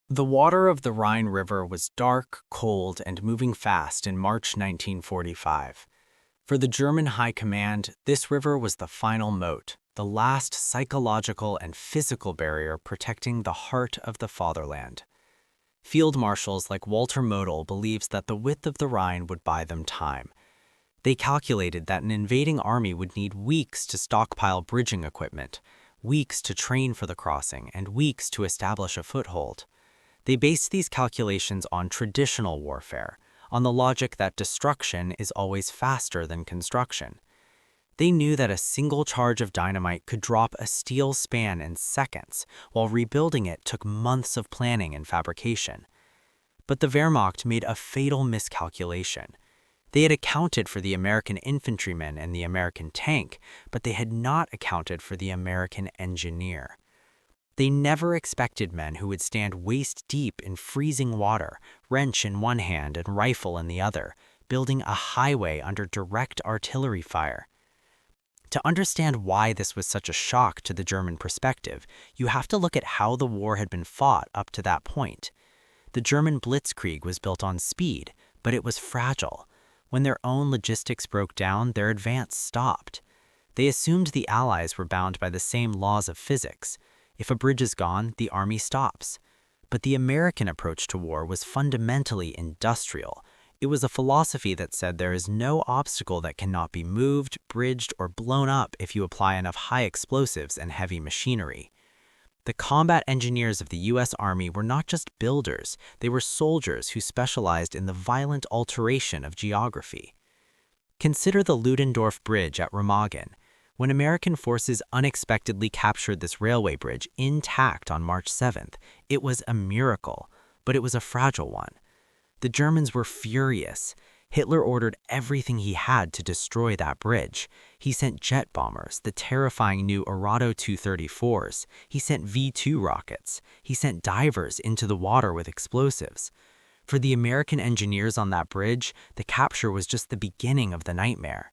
The water of the Rhine River was dark, cold, and moving fast in March 1945. For the German High Command, this river was the final moat, the last psychological and physical barrier protecting the heart of the fatherland. Field marshals like Walter Model believes that the width of the Rhine would buy them time. They calculated that an invading army would need weeks to stockpile bridging equipment, weeks to train for the crossing, and weeks to establish a foothold. They based these calculations on traditional warfare, on the logic that destruction is always faster than construction. They knew that a single charge of dynamite could drop a steel span in seconds, while rebuilding it took months of planning and fabrication. But the Wehrmacht made a fatal miscalculation. They had accounted for the American infantryman and the American tank, but they had not accounted for the American engineer. They never expected men who would stand waist-deep in freezing water, wrench in one hand and rifle in the other, building a highway under direct artillery fire. To understand why this was such a shock to the German perspective, you have to look at how the war had been fought up to that point. The German blitzkrieg was built on speed, but it was fragile. When their own logistics broke down, their advance stopped. They assumed the Allies were bound by the same laws of physics. If a bridge is gone, the army stops. But the American approach to war was fundamentally industrial. It was a philosophy that said there is no obstacle that cannot be moved, bridged, or blown up if you apply enough high explosives and heavy machinery. The combat engineers of the U.S. Army were not just builders, they were soldiers who specialized in the violent alteration of geography. Consider the Ludendorff Bridge at Remagen. When American forces unexpectedly captured this railway bridge intact on March 7th, it was a miracle, but it was a fragile one. The Germans were furious. Hitler ordered everything he had to destroy that bridge. He sent jet bombers, the terrifying new Arado 234s. He sent V-2 rockets. He sent divers into the water with explosives. For the American engineers on that bridge, the capture was just the beginning of the nightmare.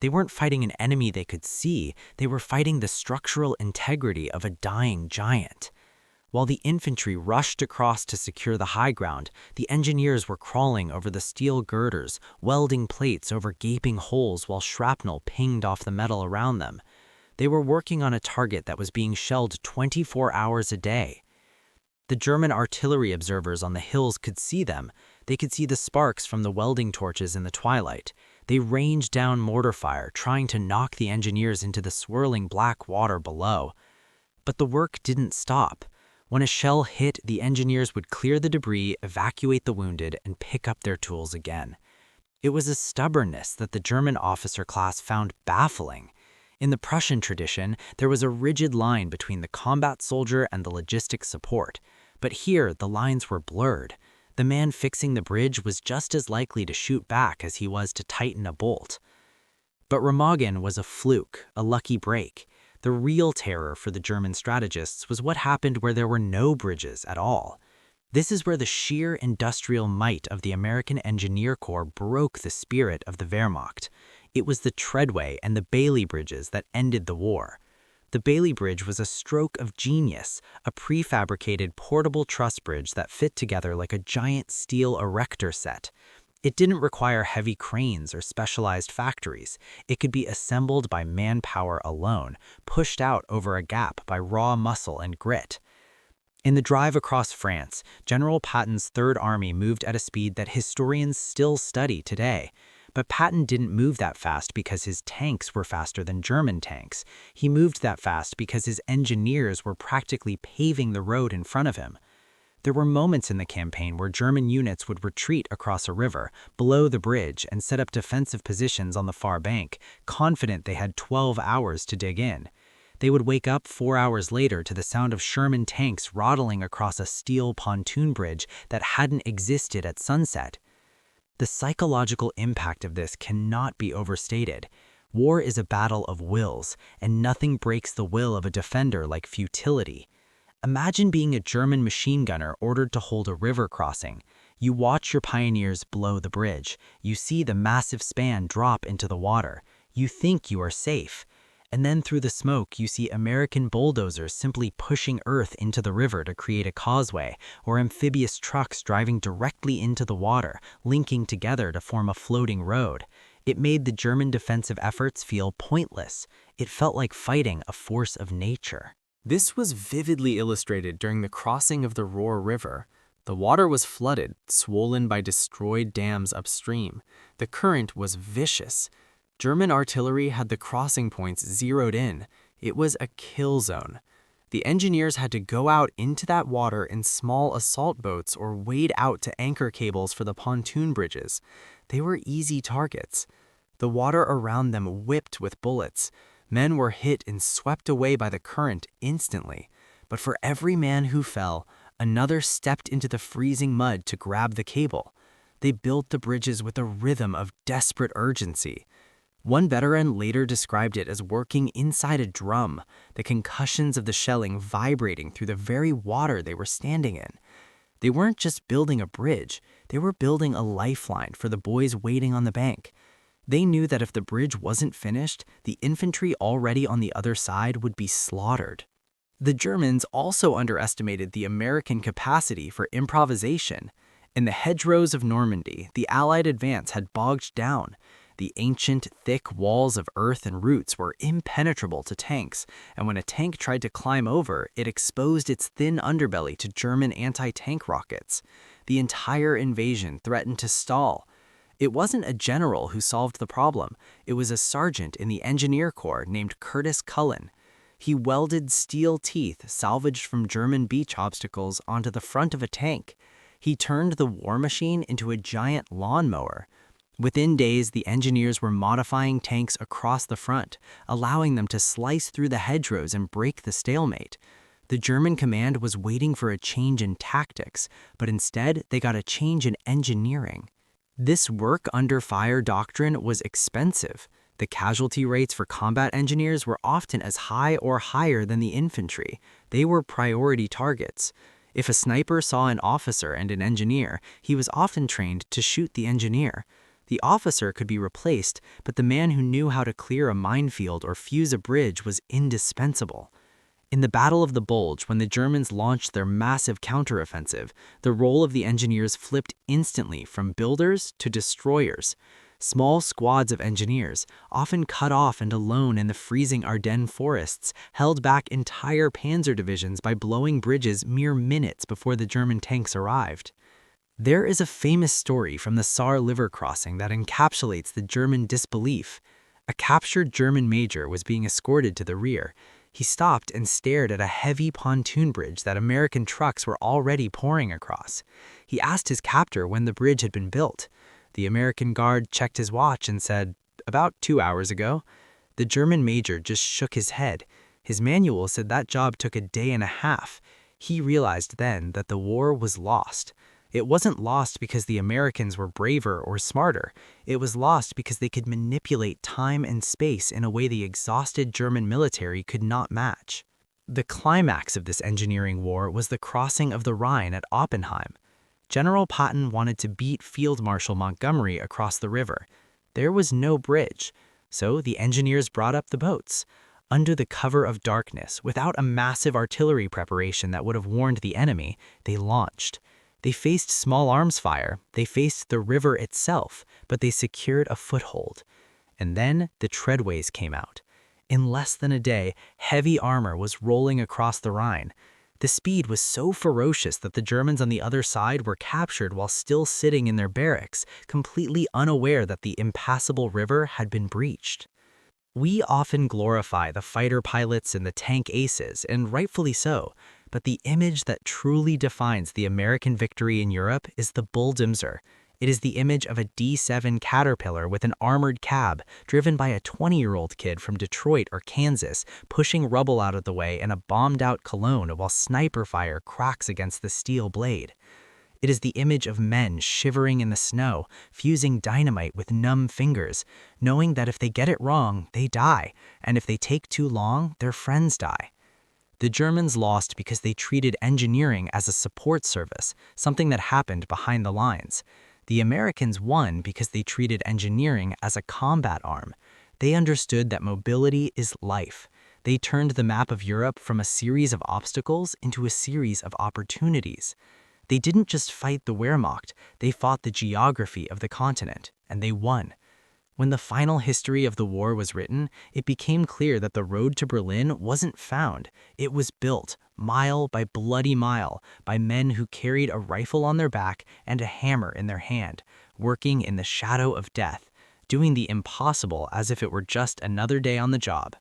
They weren't fighting an enemy they could see, they were fighting the structural integrity of a dying giant. While the infantry rushed across to secure the high ground, the engineers were crawling over the steel girders, welding plates over gaping holes while shrapnel pinged off the metal around them. They were working on a target that was being shelled 24 hours a day. The German artillery observers on the hills could see them. They could see the sparks from the welding torches in the twilight. They rained down mortar fire, trying to knock the engineers into the swirling black water below. But the work didn't stop. When a shell hit, the engineers would clear the debris, evacuate the wounded, and pick up their tools again. It was a stubbornness that the German officer class found baffling. In the Prussian tradition, there was a rigid line between the combat soldier and the logistics support. But here, the lines were blurred. The man fixing the bridge was just as likely to shoot back as he was to tighten a bolt. But Remagen was a fluke, a lucky break. The real terror for the German strategists was what happened where there were no bridges at all. This is where the sheer industrial might of the American Engineer Corps broke the spirit of the Wehrmacht. It was the Treadway and the Bailey bridges that ended the war. The Bailey Bridge was a stroke of genius, a prefabricated portable truss bridge that fit together like a giant steel erector set. It didn't require heavy cranes or specialized factories. It could be assembled by manpower alone, pushed out over a gap by raw muscle and grit. In the drive across France, General Patton's Third Army moved at a speed that historians still study today. But Patton didn't move that fast because his tanks were faster than German tanks. He moved that fast because his engineers were practically paving the road in front of him. There were moments in the campaign where German units would retreat across a river, below the bridge, and set up defensive positions on the far bank, confident they had 12 hours to dig in. They would wake up 4 hours later to the sound of Sherman tanks rattling across a steel pontoon bridge that hadn't existed at sunset. The psychological impact of this cannot be overstated. War is a battle of wills, and nothing breaks the will of a defender like futility. Imagine being a German machine gunner ordered to hold a river crossing. You watch your pioneers blow the bridge. You see the massive span drop into the water. You think you are safe. And then through the smoke, you see American bulldozers simply pushing earth into the river to create a causeway, or amphibious trucks driving directly into the water, linking together to form a floating road. It made the German defensive efforts feel pointless. It felt like fighting a force of nature. This was vividly illustrated during the crossing of the Rohr River. The water was flooded, swollen by destroyed dams upstream. The current was vicious. German artillery had the crossing points zeroed in. It was a kill zone. The engineers had to go out into that water in small assault boats or wade out to anchor cables for the pontoon bridges. They were easy targets. The water around them whipped with bullets. Men were hit and swept away by the current instantly. But for every man who fell, another stepped into the freezing mud to grab the cable. They built the bridges with a rhythm of desperate urgency. One veteran later described it as working inside a drum, the concussions of the shelling vibrating through the very water they were standing in. They weren't just building a bridge, they were building a lifeline for the boys waiting on the bank. They knew that if the bridge wasn't finished, the infantry already on the other side would be slaughtered. The Germans also underestimated the American capacity for improvisation. In the hedgerows of Normandy, the Allied advance had bogged down. The ancient, thick walls of earth and roots were impenetrable to tanks, and when a tank tried to climb over, it exposed its thin underbelly to German anti-tank rockets. The entire invasion threatened to stall. It wasn't a general who solved the problem. It was a sergeant in the Engineer Corps named Curtis Cullen. He welded steel teeth salvaged from German beach obstacles onto the front of a tank. He turned the war machine into a giant lawnmower. Within days, the engineers were modifying tanks across the front, allowing them to slice through the hedgerows and break the stalemate. The German command was waiting for a change in tactics, but instead they got a change in engineering. This work under fire doctrine was expensive. The casualty rates for combat engineers were often as high or higher than the infantry. They were priority targets. If a sniper saw an officer and an engineer, he was often trained to shoot the engineer. The officer could be replaced, but the man who knew how to clear a minefield or fuse a bridge was indispensable. In the Battle of the Bulge, when the Germans launched their massive counteroffensive, the role of the engineers flipped instantly from builders to destroyers. Small squads of engineers, often cut off and alone in the freezing Ardennes forests, held back entire panzer divisions by blowing bridges mere minutes before the German tanks arrived. There is a famous story from the Saar River crossing that encapsulates the German disbelief. A captured German major was being escorted to the rear. He stopped and stared at a heavy pontoon bridge that American trucks were already pouring across. He asked his captor when the bridge had been built. The American guard checked his watch and said, "About 2 hours ago." The German major just shook his head. His manual said that job took a day and a half. He realized then that the war was lost. It wasn't lost because the Americans were braver or smarter. It was lost because they could manipulate time and space in a way the exhausted German military could not match. The climax of this engineering war was the crossing of the Rhine at Oppenheim. General Patton wanted to beat Field Marshal Montgomery across the river. There was no bridge, so the engineers brought up the boats. Under the cover of darkness, without a massive artillery preparation that would have warned the enemy, they launched. They faced small arms fire, they faced the river itself, but they secured a foothold. And then the treadways came out. In less than a day, heavy armor was rolling across the Rhine. The speed was so ferocious that the Germans on the other side were captured while still sitting in their barracks, completely unaware that the impassable river had been breached. We often glorify the fighter pilots and the tank aces, and rightfully so. But the image that truly defines the American victory in Europe is the Bulldozer. It is the image of a D7 Caterpillar with an armored cab, driven by a 20-year-old kid from Detroit or Kansas, pushing rubble out of the way in a bombed-out Cologne while sniper fire cracks against the steel blade. It is the image of men shivering in the snow, fusing dynamite with numb fingers, knowing that if they get it wrong, they die, and if they take too long, their friends die. The Germans lost because they treated engineering as a support service, something that happened behind the lines. The Americans won because they treated engineering as a combat arm. They understood that mobility is life. They turned the map of Europe from a series of obstacles into a series of opportunities. They didn't just fight the Wehrmacht, they fought the geography of the continent, and they won. When the final history of the war was written, it became clear that the road to Berlin wasn't found. It was built, mile by bloody mile, by men who carried a rifle on their back and a hammer in their hand, working in the shadow of death, doing the impossible as if it were just another day on the job.